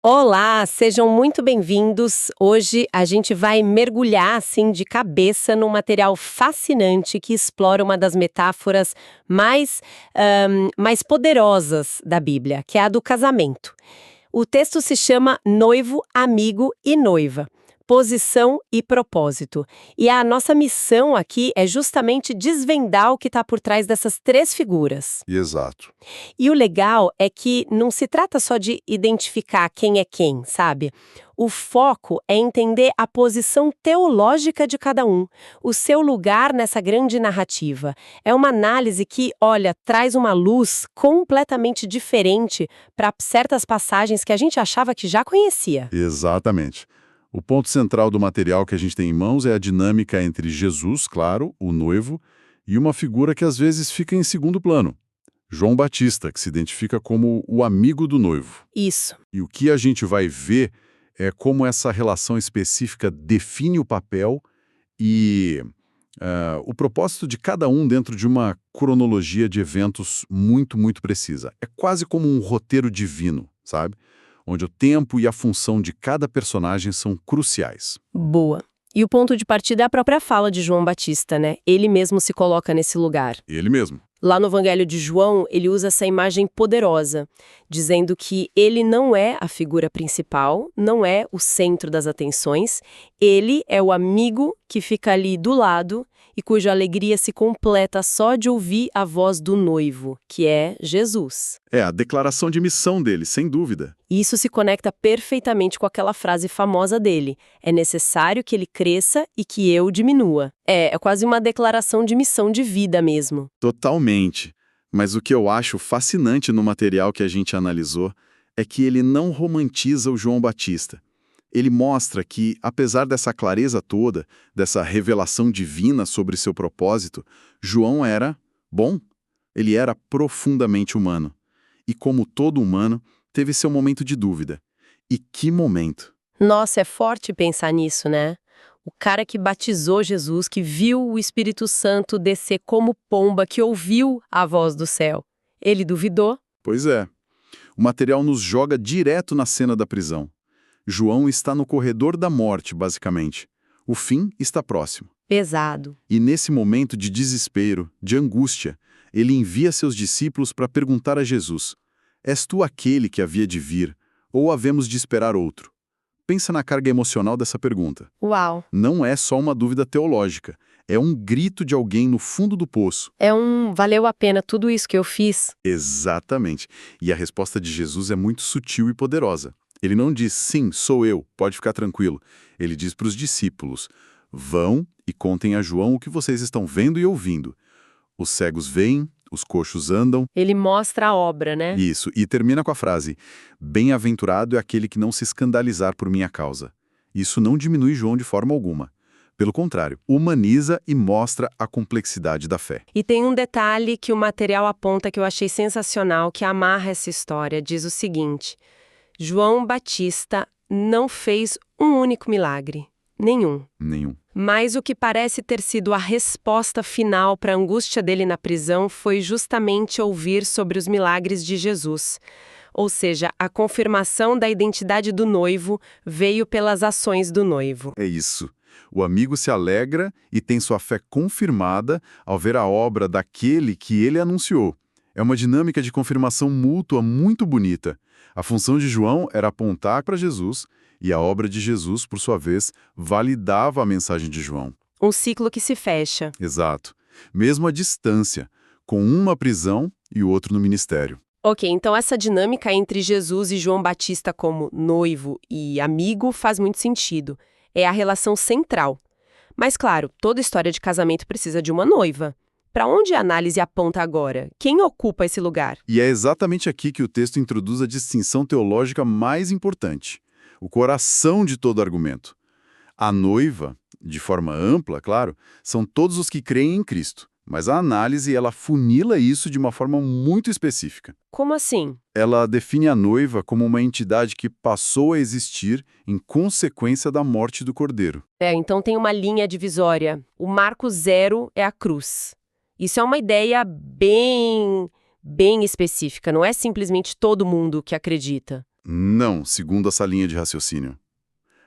Olá, sejam muito bem-vindos. Hoje a gente vai mergulhar assim de cabeça num material fascinante que explora uma das metáforas mais poderosas da Bíblia, que é a do casamento. O texto se chama Noivo, Amigo e Noiva. Posição e propósito. E a nossa missão aqui é justamente desvendar o que está por trás dessas três figuras. Exato. E o legal é que não se trata só de identificar quem é quem, sabe? O foco é entender a posição teológica de cada um, o seu lugar nessa grande narrativa. É uma análise que, olha, traz uma luz completamente diferente para certas passagens que a gente achava que já conhecia. Exatamente. O ponto central do material que a gente tem em mãos é a dinâmica entre Jesus, claro, o noivo, e uma figura que às vezes fica em segundo plano. João Batista, que se identifica como o amigo do noivo. Isso. E o que a gente vai ver é como essa relação específica define o papel e o propósito de cada um dentro de uma cronologia de eventos muito precisa. É quase como um roteiro divino, sabe? Onde o tempo e a função de cada personagem são cruciais. Boa. E o ponto de partida é a própria fala de João Batista, né? Ele mesmo se coloca nesse lugar. Ele mesmo. Lá no Evangelho de João, ele usa essa imagem poderosa, dizendo que ele não é a figura principal, não é o centro das atenções, ele é o amigo que fica ali do lado e cuja alegria se completa só de ouvir a voz do noivo, que é Jesus. É a declaração de missão dele, sem dúvida. E isso se conecta perfeitamente com aquela frase famosa dele: é necessário que ele cresça e que eu diminua. É quase uma declaração de missão de vida mesmo. Totalmente. Mas o que eu acho fascinante no material que a gente analisou é que ele não romantiza o João Batista. Ele mostra que, apesar dessa clareza toda, dessa revelação divina sobre seu propósito, João era, bom, ele era profundamente humano. E como todo humano, teve seu momento de dúvida. E que momento! Nossa, é forte pensar nisso, né? O cara que batizou Jesus, que viu o Espírito Santo descer como pomba, que ouviu a voz do céu. Ele duvidou? Pois é. O material nos joga direto na cena da prisão. João está no corredor da morte, basicamente. O fim está próximo. Pesado. E nesse momento de desespero, de angústia, ele envia seus discípulos para perguntar a Jesus: És tu aquele que havia de vir, ou havemos de esperar outro? Pensa na carga emocional dessa pergunta. Uau. Não é só uma dúvida teológica, é um grito de alguém no fundo do poço. Valeu a pena tudo isso que eu fiz? Exatamente. E a resposta de Jesus é muito sutil e poderosa. Ele não diz, sim, sou eu, pode ficar tranquilo. Ele diz para os discípulos: vão e contem a João o que vocês estão vendo e ouvindo. Os cegos veem, os coxos andam. Ele mostra a obra, né? Isso, e termina com a frase: bem-aventurado é aquele que não se escandalizar por minha causa. Isso não diminui João de forma alguma. Pelo contrário, humaniza e mostra a complexidade da fé. E tem um detalhe que o material aponta que eu achei sensacional, que amarra essa história. Diz o seguinte: João Batista não fez um único milagre. Nenhum. Mas o que parece ter sido a resposta final para a angústia dele na prisão foi justamente ouvir sobre os milagres de Jesus. Ou seja, a confirmação da identidade do noivo veio pelas ações do noivo. É isso. O amigo se alegra e tem sua fé confirmada ao ver a obra daquele que ele anunciou. É uma dinâmica de confirmação mútua muito bonita. A função de João era apontar para Jesus e a obra de Jesus, por sua vez, validava a mensagem de João. Um ciclo que se fecha. Exato. Mesmo à distância, com uma prisão e o outro no ministério. Ok, então essa dinâmica entre Jesus e João Batista como noivo e amigo faz muito sentido. É a relação central. Mas claro, toda história de casamento precisa de uma noiva. Para onde a análise aponta agora? Quem ocupa esse lugar? E é exatamente aqui que o texto introduz a distinção teológica mais importante. O coração de todo argumento. A noiva, de forma ampla, claro, são todos os que creem em Cristo. Mas a análise, ela funila isso de uma forma muito específica. Como assim? Ela define a noiva como uma entidade que passou a existir em consequência da morte do Cordeiro. Então tem uma linha divisória. O marco zero é a cruz. Isso é uma ideia bem específica, não é simplesmente todo mundo que acredita. Não, segundo essa linha de raciocínio.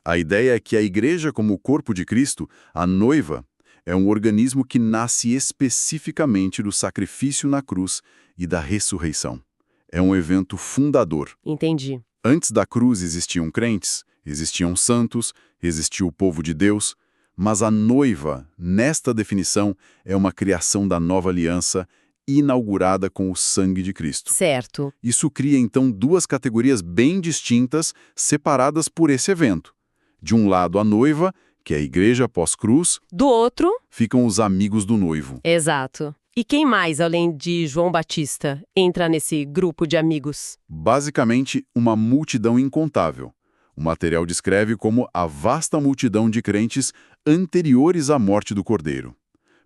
A ideia é que a igreja, como o corpo de Cristo, a noiva, é um organismo que nasce especificamente do sacrifício na cruz e da ressurreição. É um evento fundador. Entendi. Antes da cruz existiam crentes, existiam santos, existia o povo de Deus, mas a noiva, nesta definição, é uma criação da nova aliança inaugurada com o sangue de Cristo. Certo. Isso cria, então, duas categorias bem distintas, separadas por esse evento. De um lado, a noiva, que é a igreja pós-cruz. Do outro? Ficam os amigos do noivo. Exato. E quem mais, além de João Batista, entra nesse grupo de amigos? Basicamente, uma multidão incontável. O material descreve como a vasta multidão de crentes anteriores à morte do Cordeiro.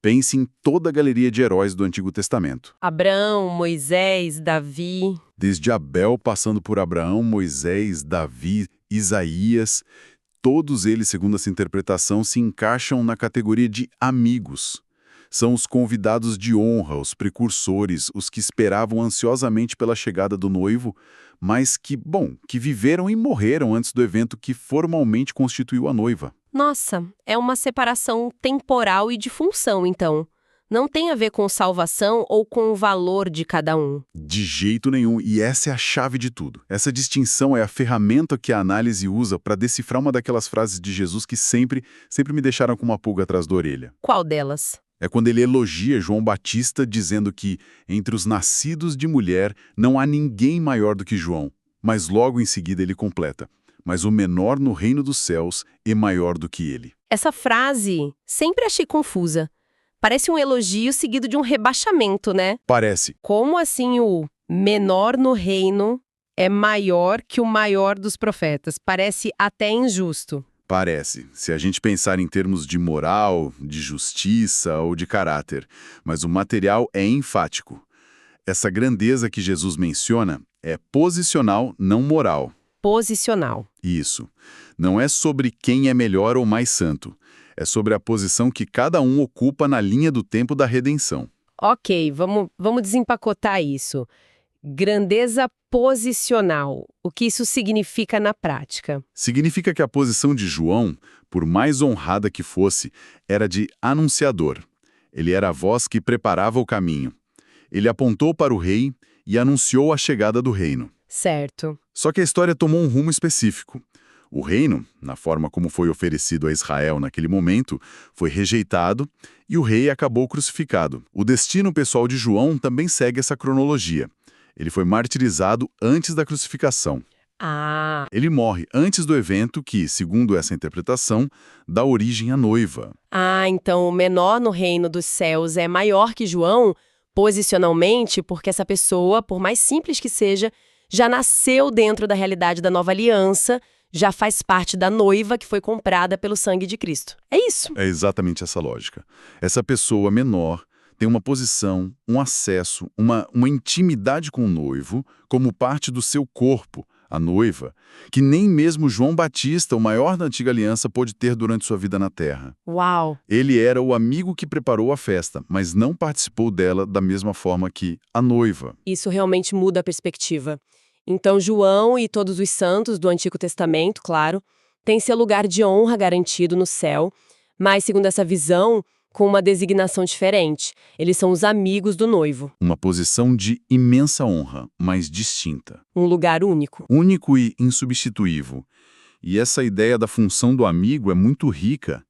Pense em toda a galeria de heróis do Antigo Testamento. Abraão, Moisés, Davi. Desde Abel, passando por Abraão, Moisés, Davi, Isaías, todos eles, segundo essa interpretação, se encaixam na categoria de amigos. São os convidados de honra, os precursores, os que esperavam ansiosamente pela chegada do noivo, mas que viveram e morreram antes do evento que formalmente constituiu a noiva. Nossa, é uma separação temporal e de função, então. Não tem a ver com salvação ou com o valor de cada um. De jeito nenhum, e essa é a chave de tudo. Essa distinção é a ferramenta que a análise usa para decifrar uma daquelas frases de Jesus que sempre me deixaram com uma pulga atrás da orelha. Qual delas? É quando ele elogia João Batista dizendo que entre os nascidos de mulher não há ninguém maior do que João. Mas logo em seguida ele completa: mas o menor no reino dos céus é maior do que ele. Essa frase sempre achei confusa. Parece um elogio seguido de um rebaixamento, né? Parece. Como assim o menor no reino é maior que o maior dos profetas? Parece até injusto. Parece, se a gente pensar em termos de moral, de justiça ou de caráter. Mas o material é enfático. Essa grandeza que Jesus menciona é posicional, não moral. Posicional. Isso. Não é sobre quem é melhor ou mais santo. É sobre a posição que cada um ocupa na linha do tempo da redenção. Ok, vamos desempacotar isso. Grandeza posicional. O que isso significa na prática? Significa que a posição de João, por mais honrada que fosse, era de anunciador. Ele era a voz que preparava o caminho. Ele apontou para o rei e anunciou a chegada do reino. Certo. Só que a história tomou um rumo específico. O reino, na forma como foi oferecido a Israel naquele momento, foi rejeitado e o rei acabou crucificado. O destino pessoal de João também segue essa cronologia. Ele foi martirizado antes da crucificação. Ah, Ele morre antes do evento que, segundo essa interpretação, dá origem à noiva. então o menor no reino dos céus é maior que João, posicionalmente, porque essa pessoa, por mais simples que seja, já nasceu dentro da realidade da nova aliança, já faz parte da noiva que foi comprada pelo sangue de Cristo. É isso. É exatamente essa lógica. Essa pessoa menor tem uma posição, um acesso, uma intimidade com o noivo, como parte do seu corpo, a noiva, que nem mesmo João Batista, o maior da antiga aliança, pôde ter durante sua vida na terra. Uau! Ele era o amigo que preparou a festa, mas não participou dela da mesma forma que a noiva. Isso realmente muda a perspectiva. Então, João e todos os santos do Antigo Testamento, claro, têm seu lugar de honra garantido no céu, mas, segundo essa visão, com uma designação diferente. Eles são os amigos do noivo. Uma posição de imensa honra, mas distinta. Um lugar único. Único e insubstituível. E essa ideia da função do amigo é muito rica.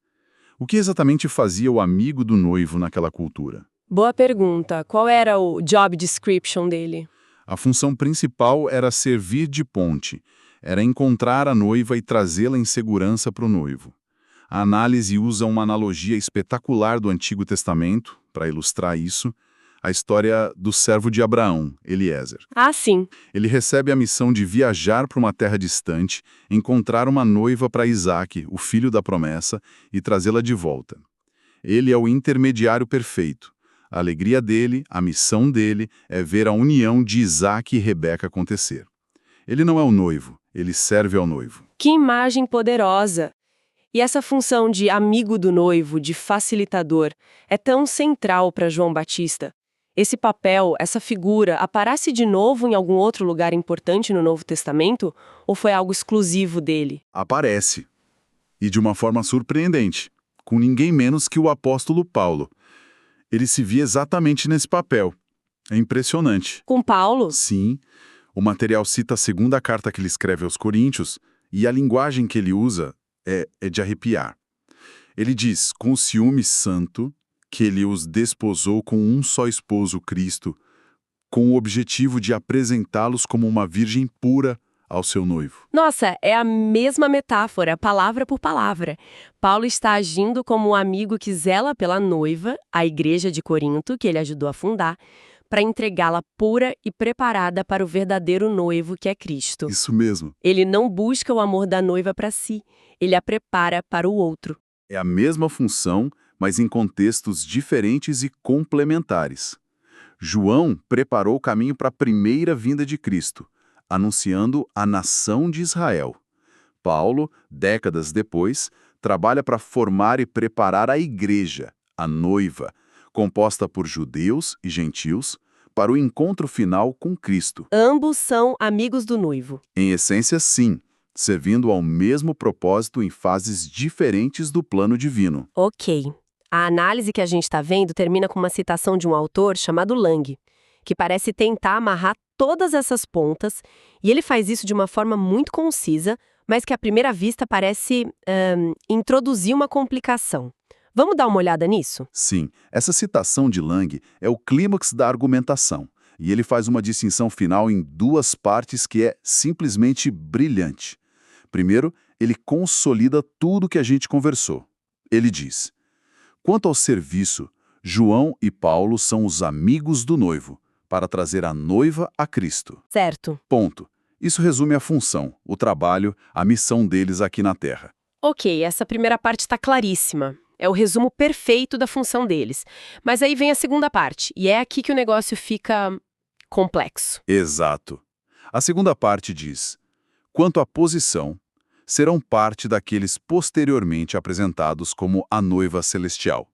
O que exatamente fazia o amigo do noivo naquela cultura? Boa pergunta. Qual era o job description dele? A função principal era servir de ponte, era encontrar a noiva e trazê-la em segurança para o noivo. A análise usa uma analogia espetacular do Antigo Testamento, para ilustrar isso, a história do servo de Abraão, Eliezer. Ah, sim. Ele recebe a missão de viajar para uma terra distante, encontrar uma noiva para Isaque, o filho da promessa, e trazê-la de volta. Ele é o intermediário perfeito. A alegria dele, a missão dele, é ver a união de Isaque e Rebeca acontecer. Ele não é o noivo, ele serve ao noivo. Que imagem poderosa! E essa função de amigo do noivo, de facilitador, é tão central para João Batista. Esse papel, essa figura, aparece de novo em algum outro lugar importante no Novo Testamento? Ou foi algo exclusivo dele? Aparece. E de uma forma surpreendente, com ninguém menos que o apóstolo Paulo. Ele se via exatamente nesse papel. É impressionante. Com Paulo? Sim, o material cita a segunda carta que ele escreve aos Coríntios, e a linguagem que ele usa é de arrepiar. Ele diz, com ciúme santo, que ele os desposou com um só esposo, Cristo, com o objetivo de apresentá-los como uma virgem pura ao seu noivo. Nossa, é a mesma metáfora, palavra por palavra. Paulo está agindo como um amigo que zela pela noiva, a igreja de Corinto, que ele ajudou a fundar, para entregá-la pura e preparada para o verdadeiro noivo, que é Cristo. Isso mesmo. Ele não busca o amor da noiva para si, ele a prepara para o outro. É a mesma função, mas em contextos diferentes e complementares. João preparou o caminho para a primeira vinda de Cristo, anunciando a nação de Israel. Paulo, décadas depois, trabalha para formar e preparar a igreja, a noiva, composta por judeus e gentios, para o encontro final com Cristo. Ambos são amigos do noivo. Em essência, sim, servindo ao mesmo propósito em fases diferentes do plano divino. Ok. A análise que a gente está vendo termina com uma citação de um autor chamado Lang, que parece tentar amarrar todas essas pontas, e ele faz isso de uma forma muito concisa, mas que à primeira vista parece introduzir uma complicação. Vamos dar uma olhada nisso? Sim, essa citação de Lang é o clímax da argumentação, e ele faz uma distinção final em duas partes que é simplesmente brilhante. Primeiro, ele consolida tudo que a gente conversou. Ele diz: quanto ao serviço, João e Paulo são os amigos do noivo, para trazer a noiva a Cristo. Certo. Ponto. Isso resume a função, o trabalho, a missão deles aqui na Terra. Ok, essa primeira parte está claríssima. É o resumo perfeito da função deles. Mas aí vem a segunda parte, e é aqui que o negócio fica complexo. Exato. A segunda parte diz: quanto à posição, serão parte daqueles posteriormente apresentados como a noiva celestial.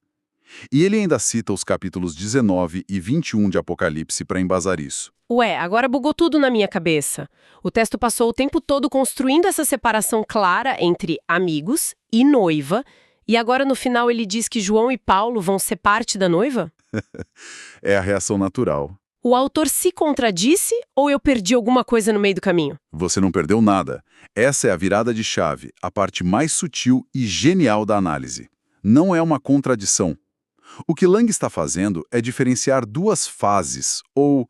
E ele ainda cita os capítulos 19 e 21 de Apocalipse para embasar isso. Ué, agora bugou tudo na minha cabeça. O texto passou o tempo todo construindo essa separação clara entre amigos e noiva, e agora no final ele diz que João e Paulo vão ser parte da noiva? É a reação natural. O autor se contradisse ou eu perdi alguma coisa no meio do caminho? Você não perdeu nada. Essa é a virada de chave, a parte mais sutil e genial da análise. Não é uma contradição. O que Lang está fazendo é diferenciar duas fases, ou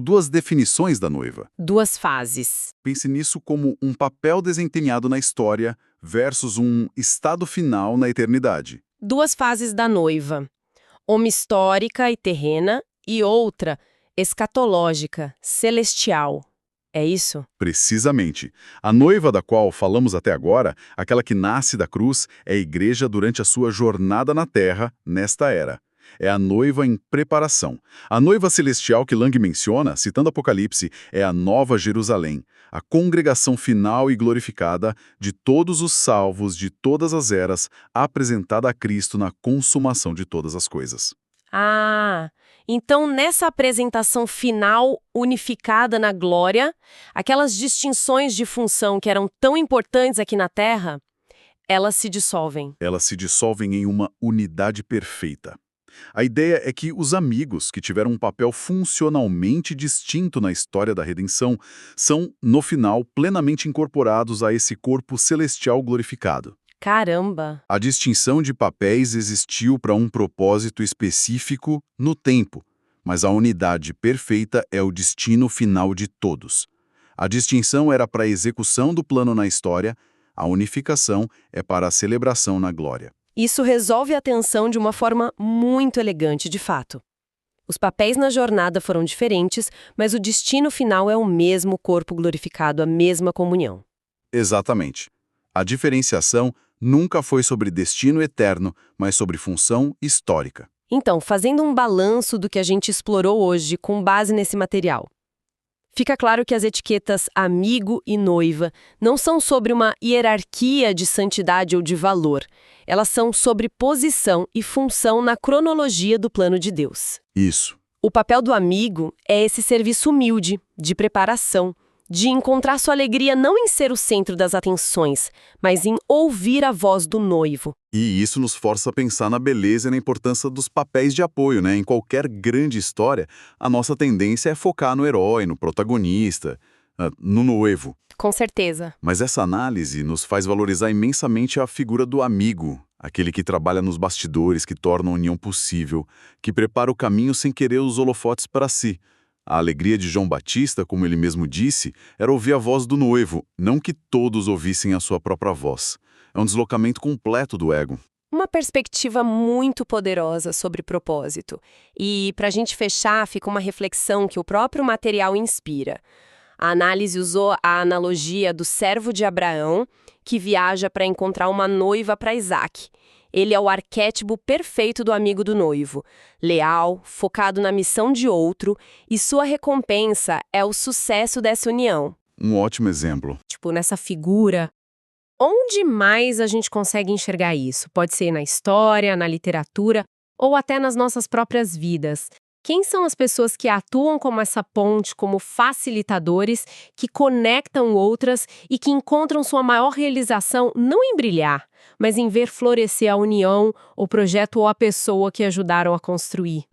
duas definições da noiva. Duas fases. Pense nisso como um papel desempenhado na história versus um estado final na eternidade. Duas fases da noiva. Uma histórica e terrena e outra escatológica, celestial. É isso? Precisamente. A noiva da qual falamos até agora, aquela que nasce da cruz, é a igreja durante a sua jornada na terra, nesta era. É a noiva em preparação. A noiva celestial que Lang menciona, citando Apocalipse, é a Nova Jerusalém, a congregação final e glorificada de todos os salvos de todas as eras, apresentada a Cristo na consumação de todas as coisas. Ah, então nessa apresentação final unificada na glória, aquelas distinções de função que eram tão importantes aqui na Terra, elas se dissolvem. Elas se dissolvem em uma unidade perfeita. A ideia é que os amigos, que tiveram um papel funcionalmente distinto na história da redenção, são, no final, plenamente incorporados a esse corpo celestial glorificado. Caramba! A distinção de papéis existiu para um propósito específico no tempo, mas a unidade perfeita é o destino final de todos. A distinção era para a execução do plano na história, a unificação é para a celebração na glória. Isso resolve a tensão de uma forma muito elegante, de fato. Os papéis na jornada foram diferentes, mas o destino final é o mesmo corpo glorificado, a mesma comunhão. Exatamente. A diferenciação nunca foi sobre destino eterno, mas sobre função histórica. Então, fazendo um balanço do que a gente explorou hoje com base nesse material, fica claro que as etiquetas amigo e noiva não são sobre uma hierarquia de santidade ou de valor. Elas são sobre posição e função na cronologia do plano de Deus. Isso. O papel do amigo é esse serviço humilde, de preparação, de encontrar sua alegria não em ser o centro das atenções, mas em ouvir a voz do noivo. E isso nos força a pensar na beleza e na importância dos papéis de apoio, né? Em qualquer grande história, a nossa tendência é focar no herói, no protagonista, no noivo. Com certeza. Mas essa análise nos faz valorizar imensamente a figura do amigo, aquele que trabalha nos bastidores, que torna a união possível, que prepara o caminho sem querer os holofotes para si. A alegria de João Batista, como ele mesmo disse, era ouvir a voz do noivo, não que todos ouvissem a sua própria voz. É um deslocamento completo do ego. Uma perspectiva muito poderosa sobre propósito. E, para a gente fechar, fica uma reflexão que o próprio material inspira. A análise usou a analogia do servo de Abraão, que viaja para encontrar uma noiva para Isaac. Ele é o arquétipo perfeito do amigo do noivo, leal, focado na missão de outro, e sua recompensa é o sucesso dessa união. Um ótimo exemplo. Nessa figura. Onde mais a gente consegue enxergar isso? Pode ser na história, na literatura ou até nas nossas próprias vidas. Quem são as pessoas que atuam como essa ponte, como facilitadores, que conectam outras e que encontram sua maior realização não em brilhar, mas em ver florescer a união, o projeto ou a pessoa que ajudaram a construir?